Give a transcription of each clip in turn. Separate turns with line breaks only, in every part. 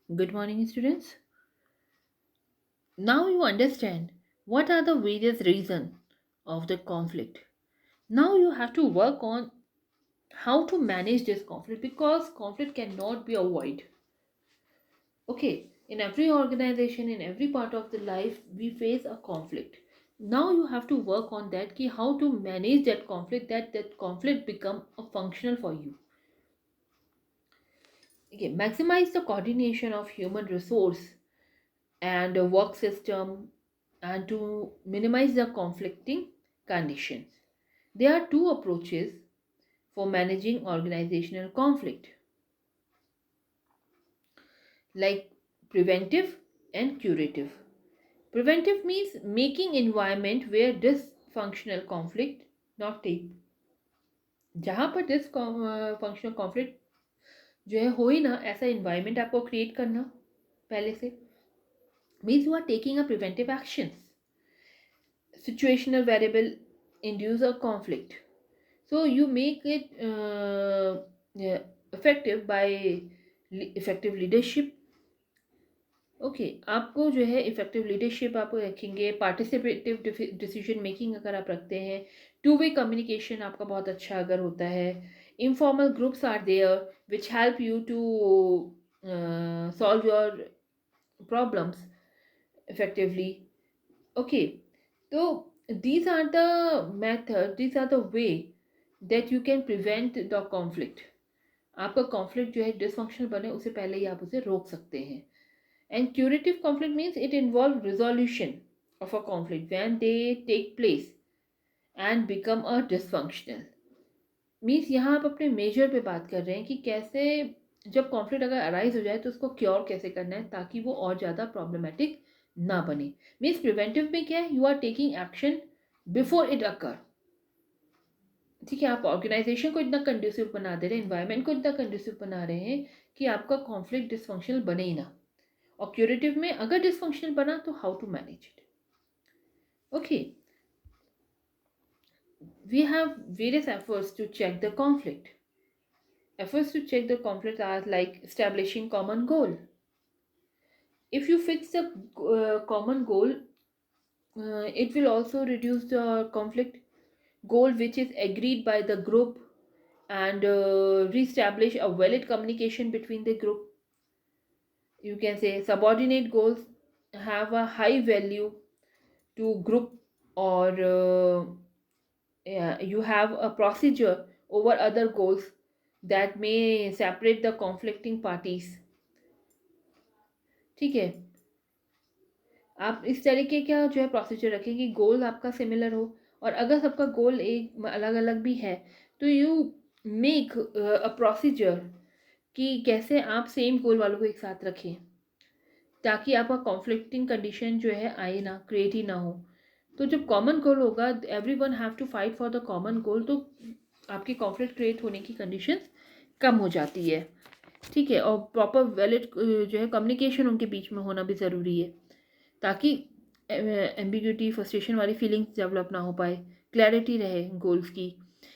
Good morning, students. Now you understand what are the various reasons of the conflict. Now you have to work on how to manage this conflict because conflict cannot be avoided. Okay, in every organization, in every part of the life, we face a conflict. Now you have to work on that ki how to manage that conflict, that conflict become a functional for you. Okay, maximize the coordination of human resource and a work system and to minimize the conflicting conditions. There are two approaches for managing organizational conflict, like preventive and curative. Preventive means making environment where dysfunctional conflict not take, जहाँ पर dysfunctional conflict जो है हो ही ना ऐसा environment आपको create करना पहले से means you are taking a preventive actions. Situational variable induce a conflict, so you make it yeah, effective by effective leadership. Okay आपको जो है इफेक्टिव लीडरशिप आप रखेंगे, पार्टिसिपेटिव डिसीजन मेकिंग अगर आप रखते हैं, टू वे कम्युनिकेशन आपका बहुत अच्छा अगर होता है, informal groups are there which help you to solve your problems effectively. Okay, तो these are the method, these are the way that you can prevent the conflict. आपका कॉन्फ्लिक्ट जो है डिसफंक्शनल बने उससे पहले ही आप उसे रोक सकते हैं. And curative conflict means it involve resolution of a conflict when they take place and become a dysfunctional. Means यहाँ आप अपने मेजर पे बात कर रहे हैं कि कैसे जब कॉन्फ्लिक्ट अगर अराइज हो जाए तो उसको क्योर कैसे करना है ताकि वो और ज़्यादा प्रॉब्लमेटिक ना बने. मीन्स प्रिवेंटिव में क्या है, you are taking action before it occur. ठीक है, आप ऑर्गेनाइजेशन को इतना कंड्यूसिव बना दे रहे हैं, इन्वायरमेंट को इतना कंड्यूसिव बना रहे हैं कि आपका कॉन्फ्लिक्ट डिसफंक्शनल बने ही ना. और क्यूरेटिव में अगर डिसफंक्शनल बना तो how to manage it. Okay, we have various efforts to check the conflict. Efforts to check the conflict are like establishing common goal. If you fix the common goal, it will also reduce the conflict. Goal which is agreed by the group and re-establish a valid communication between the group. You can say subordinate goals have a high value to group, or yeah, you have a procedure over other goals that may separate the conflicting parties. ठीक है, आप इस तरीके का जो है procedure रखें कि गोल आपका सिमिलर हो, और अगर सबका गोल एक अलग अलग भी है तो यू मेक अ प्रोसीजर कि कैसे आप सेम गोल वालों को एक साथ रखें ताकि आपका कॉन्फ्लिक्टिंग कंडीशन जो है आए ना, क्रिएट ही ना हो. तो जब कॉमन गोल होगा, every one have to fight for the common goal, तो आपकी कॉन्फ्लिक्ट क्रिएट होने की कंडीशन कम हो जाती है. ठीक है, और प्रॉपर वैलिड जो है कम्युनिकेशन उनके बीच में होना भी ज़रूरी है ताकि एम्बिग्यूटी फ्रस्ट्रेशन वाली फीलिंग्स डेवलप ना हो पाए, क्लैरिटी रहे गोल्स की.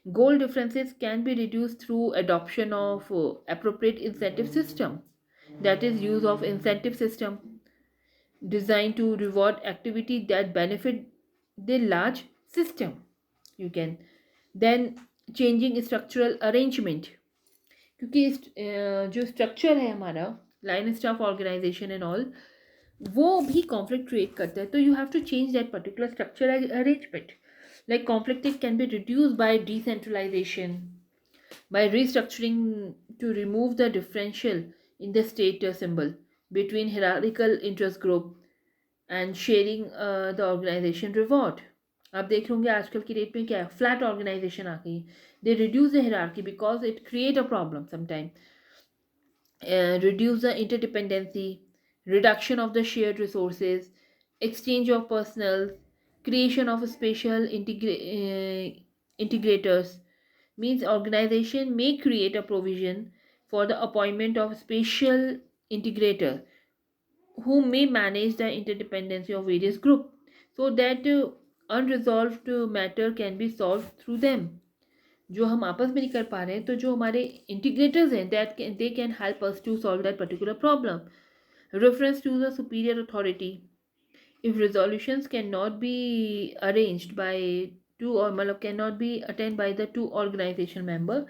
Goal differences can be reduce through adoption of appropriate incentive system, that is use of incentive system designed to reward activity that benefit the large system. You can then changing structural arrangement, क्योंकि जो structure है हमारा line staff organisation and all, वो भी conflict create करता है. तो you have to change that particular structural arrangement. Like conflict can be reduce by decentralisation, by restructuring to remove the differential in the state symbol between hierarchical interest group and sharing the organization reward. आप देख होंगे आजकल की date में क्या है, flat organisation आ गई. They reduce the hierarchy because it create a problem sometime. Reduce the interdependency, reduction of the shared resources, exchange of personnel, creation of special integrators. Means organization may create a provision for the appointment of special integrator who may manage the interdependency of various groups so that unresolved matter can be solved through them. जो हम आपस में नहीं कर पा रहे हैं तो जो हमारे इंटीग्रेटर्स हैं that they can help us to solve that particular problem. reference to the superior authority. If resolutions cannot be arranged by two or मतलब cannot be attained by the two organization member,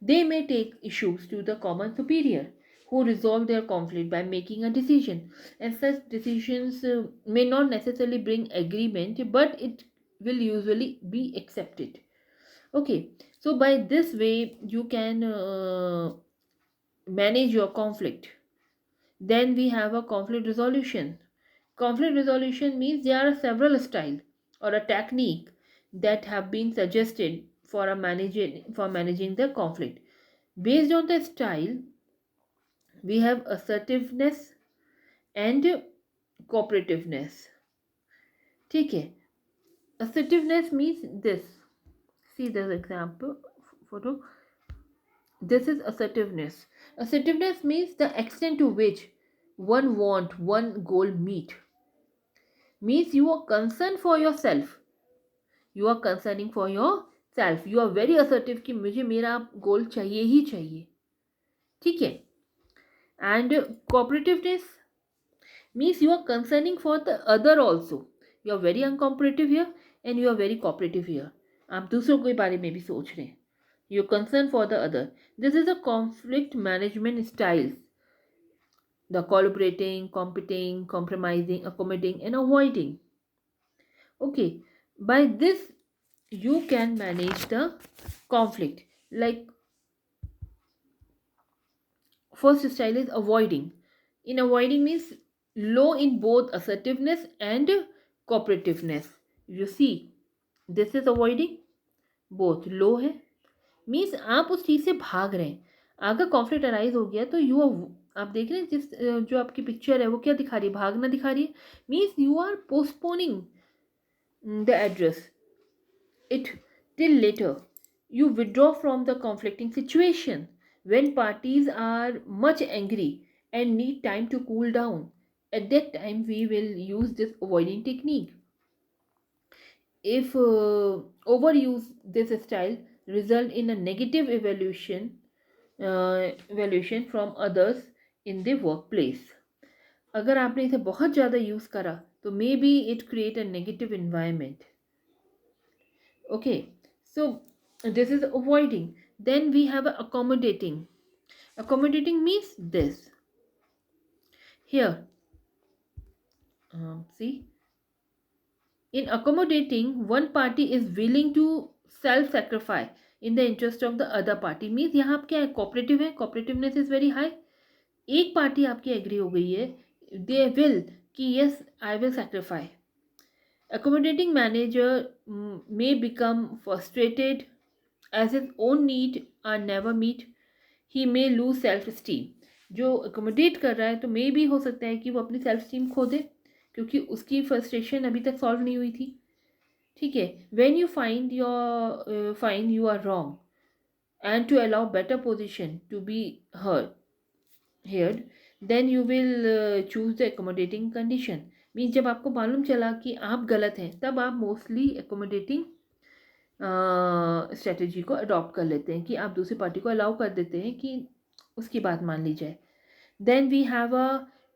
they may take issues to the common superior who resolve their conflict by making a decision, and such decisions may not necessarily bring agreement, but it will usually be accepted. Okay, so by this way you can manage your conflict. Then we have a conflict resolution. Conflict resolution means there are several styles or a technique that have been suggested for managing the conflict. Based on the style, we have assertiveness and cooperativeness. ठीक है. Assertiveness means this. See the example photo. This is assertiveness. Assertiveness means the extent to which one want one goal meet. Means you are concerned for yourself. You are concerning for yourself. You are very assertive कि मुझे मेरा गोल चाहिए ही चाहिए. ठीक है. And cooperativeness means you are concerning for the other also. You are very uncooperative here and you are very cooperative here. आप दूसरों के बारे में भी सोच रहे हैं. You are concerned for the other. This is a conflict management styles. The collaborating, competing, compromising, accommodating and avoiding. Okay, by this you can manage the conflict. Like first style is avoiding. In avoiding means low in both assertiveness and cooperativeness. You see, this is avoiding, both low है. Means आप उस चीज़ से भाग रहे हैं. अगर conflict arise हो गया तो यू आप देख रहे हैं जिस जो आपकी पिक्चर है वो क्या दिखा रही है, भागना दिखा रही है. Means you are postponing the address it till later. You withdraw from the conflicting situation when parties are much angry and need time to cool down. At that time, we will use this avoiding technique. If overuse this style result in a negative evaluation from others in the workplace. अगर आपने इसे बहुत ज़्यादा use करा तो may be it create a negative environment. Okay, so this is avoiding. Then we have accommodating. Accommodating means this. Here, see, in accommodating, one party is willing to self-sacrifice in the interest of the other party. Means यहाँ आप क्या है, cooperative है, cooperativeness is very high. एक party आपकी agree हो गई है, they will कि yes I will sacrifice. Accommodating manager may become frustrated as his own need are never met. He may lose self-esteem. जो accommodate कर रहा है तो मे भी हो सकता है कि वो अपनी self esteem खो दे क्योंकि उसकी frustration अभी तक solve नहीं हुई थी. ठीक है. When you find you are wrong and to allow better position to be heard, then you will choose the accommodating condition. Means जब आपको मालूम चला कि आप गलत हैं तब आप मोस्टली एकोमोडेटिंग स्ट्रेटजी को अडॉप्ट कर लेते हैं कि आप दूसरी पार्टी को अलाउ कर देते हैं कि उसकी बात मान ली जाए. Then we have a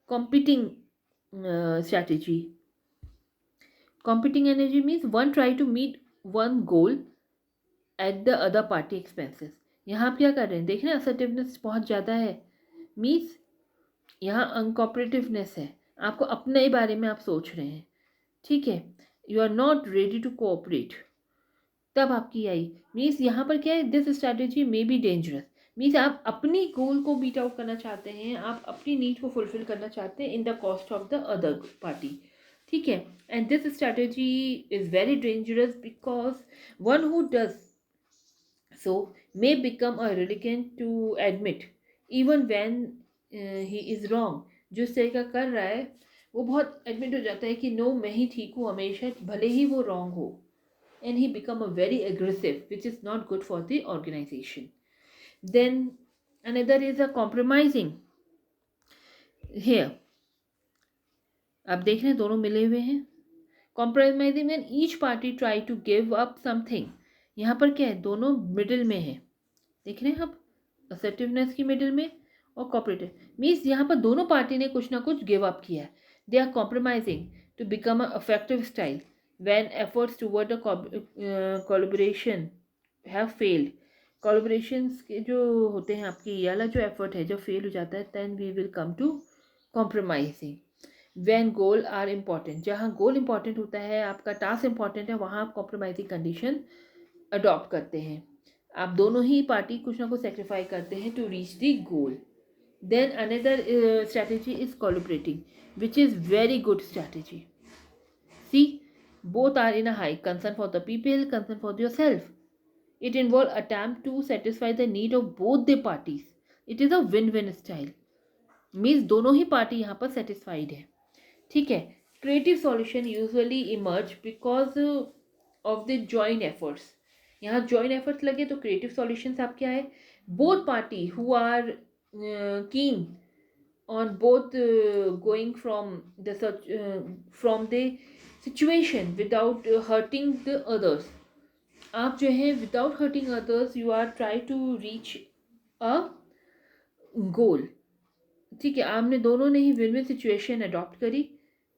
competing strategy. Competing energy means one try to meet one goal at the other party expenses. यहाँ आप क्या कर रहे हैं, देख रहे हैं असर्टिवनेस बहुत ज़्यादा है. मीन्स यहाँ अनकोऑपरेटिवनेस है, आपको अपने ही बारे में आप सोच रहे हैं. ठीक है. You are not ready to cooperate. तब आपकी आई मीन्स यहाँ पर क्या है, this strategy may be dangerous. Means आप अपनी गोल को बीट आउट करना चाहते हैं, आप अपनी नीड को फुलफिल करना चाहते हैं in the cost of the other party. ठीक है. And this strategy is very dangerous because one who does so may become a reluctant to admit even when he is wrong. जो इस तरह का कर रहा है वो बहुत एडमिट हो जाता है कि नो मैं ही ठीक हूँ हमेशा भले ही वो रॉन्ग हो. And he become a very aggressive, which is not good for the organization. Then another is a compromising. Here आप देख रहे हैं दोनों मिले हुए हैं. Compromising when each party try to give up something. यहाँ पर क्या है, दोनों मिडिल में है. देख रहे हैं आप, assertiveness की मिडिल में और कोऑपरेटिव मीन्स यहाँ पर दोनों पार्टी ने कुछ ना कुछ गिव अप किया है. They are compromising to become a effective style when efforts toward a collaboration have failed. Collaborations के जो होते हैं आपके ये वाला जो एफर्ट है जो फेल हो जाता है, then we will come to compromising. When goal are important, जहाँ गोल इम्पॉर्टेंट होता है, आपका टास्क इम्पॉर्टेंट है, वहाँ आप कॉम्प्रोमाइजिंग कंडीशन अडॉप्ट करते हैं. आप दोनों ही पार्टी कुछ ना कुछ सेक्रीफाई करते हैं to reach the goal. Then another strategy is collaborating which is very good strategy. See both are in a high concern for the people, concern for yourself. It involves attempt to satisfy the need of both the parties. It is a win-win style. Means दोनों ही party यहाँ पर satisfied है. ठीक है. Creative solution usually emerge because of the joint efforts. यहाँ joint efforts लगे तो क्रिएटिव सॉल्यूशंस आप क्या है, both party who are keen on both going from the situation without hurting the others. आप जो है without hurting others you are try to reach a goal. ठीक है. आपने दोनों ने ही विन विन सिचुएशन अडॉप्ट करी,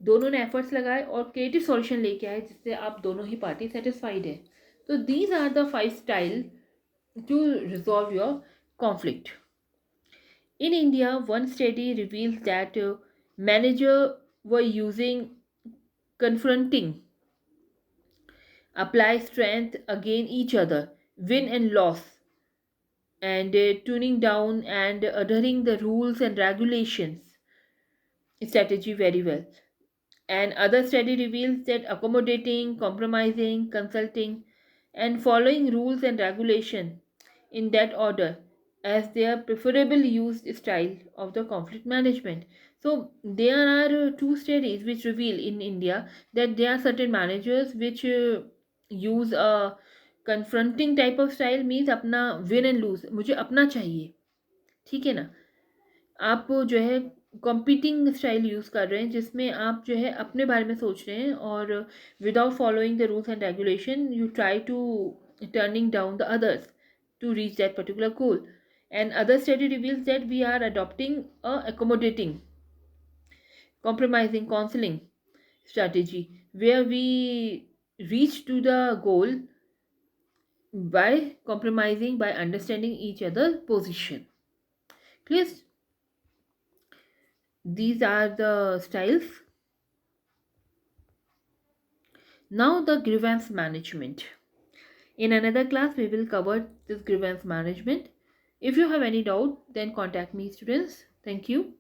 दोनों ने एफर्ट्स लगाए और क्रिएटिव सॉल्यूशन लेके आए जिससे आप दोनों ही पार्टी सेटिस्फाइड है. तो these are the 5 style to resolve your conflict. In India, one study reveals that managers were using confronting, apply strength against each other, win and loss, and tuning down and adhering the rules and regulations strategy very well. And other study reveals that accommodating, compromising, consulting, and following rules and regulation in that order as their preferable used style of the conflict management. So there are 2 studies which reveal in India that there are certain managers which use a confronting type of style, means अपना win and lose, मुझे अपना चाहिए. ठीक है ना. आप जो है कॉम्पीटिंग स्टाइल यूज़ कर रहे हैं जिसमें आप जो है अपने बारे में सोच रहे हैं और without following the rules and regulation you try to turning down the others to reach that particular goal. And other study reveals that we are adopting a accommodating, compromising, counseling strategy where we reach to the goal by compromising, by understanding each other's position. Clear? These are the styles. Now the grievance management. In another class, we will cover this grievance management. If you have any doubt, then contact me, students. Thank you.